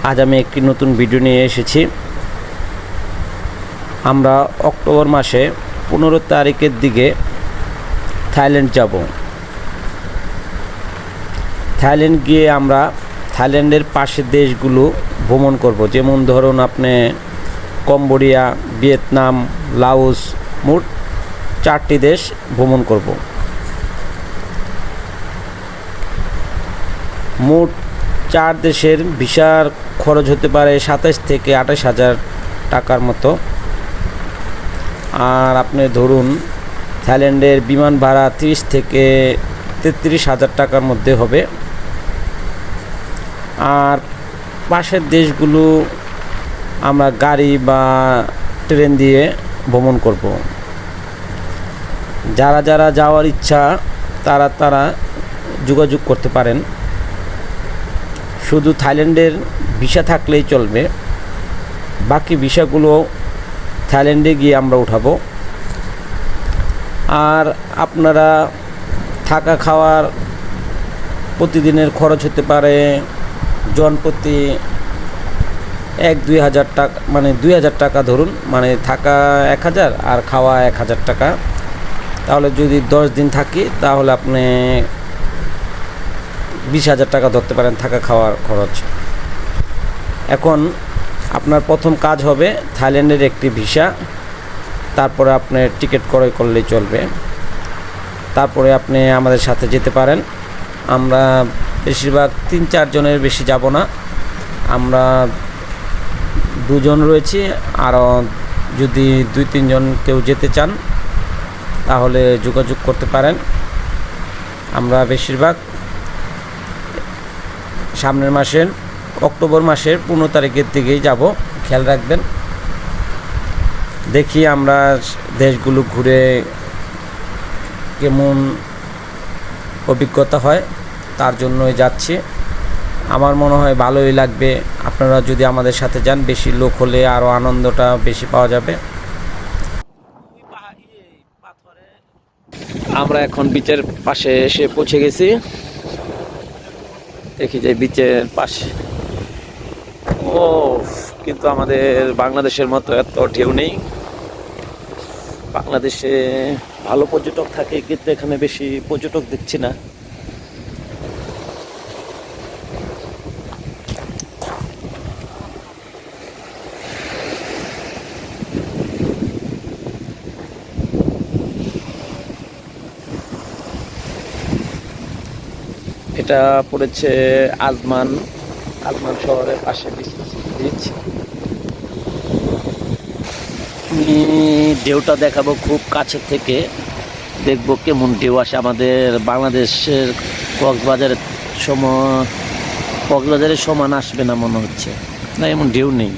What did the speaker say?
আজ আমি একটি নতুন ভিডিও নিয়ে এসেছি। আমরা অক্টোবর মাসে 15 তারিখের দিকে থাইল্যান্ড যাব। থাইল্যান্ড গিয়ে আমরা থাইল্যান্ডের পাশের দেশগুলো ভ্রমণ করব। যেমন ধরুন আপনি কম্বোডিয়া, ভিয়েতনাম, লাওস, মোট 4টি দেশ ভ্রমণ করব। মোট 4 দেশের ভিসার খরচ হতে পারে 27 থেকে 28 হাজার টাকার মতো। আর আপনি ধরুন থাইল্যান্ডের বিমান ভাড়া 30 থেকে 33 হাজার টাকার মধ্যে হবে। আর পাশের দেশগুলো আমরা গাড়ি বা ট্রেন দিয়ে ভ্রমণ করব। যারা যারা যাওয়ার ইচ্ছা তারা যোগাযোগ করতে পারেন। শুধু থাইল্যান্ডের ভিসা থাকলেই চলবে, বাকি ভিসাগুলো থাইল্যান্ডে গিয়ে আমরা উঠাবো। আর আপনারা থাকা খাওয়ার প্রতিদিনের খরচ হতে পারে জনপ্রতি 1-2 হাজার টাকা, মানে 2000 টাকা ধরুন, মানে থাকা 1000 আর খাওয়া 1000 টাকা। তাহলে যদি 10 দিন থাকি তাহলে আপনি 20,000 টাকা ধরতে পারেন থাকা খাওয়ার খরচ। এখন আপনার প্রথম কাজ হবে থাইল্যান্ডের একটি ভিসা, তারপরে আপনি টিকিট ক্রয় করলেই চলবে। তারপরে আপনি আমাদের সাথে যেতে পারেন। আমরা বেশিরভাগ 3-4 জনের বেশি যাব না, আমরা 2 জন রয়েছি। আরও যদি 2-3 জন কেউ যেতে চান তাহলে যোগাযোগ করতে পারেন। আমরা বেশিরভাগ সামনের মাসের অক্টোবর মাসের 15 তারিখের দিকেই যাব, খেয়াল রাখবেন। দেখি আমরা দেশগুলো ঘুরে কেমন অভিজ্ঞতা হয়, তার জন্যই যাচ্ছি। আমার মনে হয় ভালোই লাগবে। আপনারা যদি আমাদের সাথে যান, বেশি লোক হলে আরও আনন্দটা বেশি পাওয়া যাবে। আমরা এখন বিচের পাশে এসে পৌঁছে গেছি। দেখি যে বিচের পাশে কিন্তু আমাদের বাংলাদেশের মতো এত ঢেউ নেই। বাংলাদেশে ভালো পর্যটক থাকে, কিন্তু এখানে বেশি পর্যটক দেখছি না। এটা পড়েছে আজমান শহরের পাশে বিচ। ঢেউটা দেখাবো খুব কাছে থেকে, দেখবো কেমন ঢেউ আসে। আমাদের বাংলাদেশের কক্সবাজারের সমান আসবে না মনে হচ্ছে, না এমন ঢেউ নেই।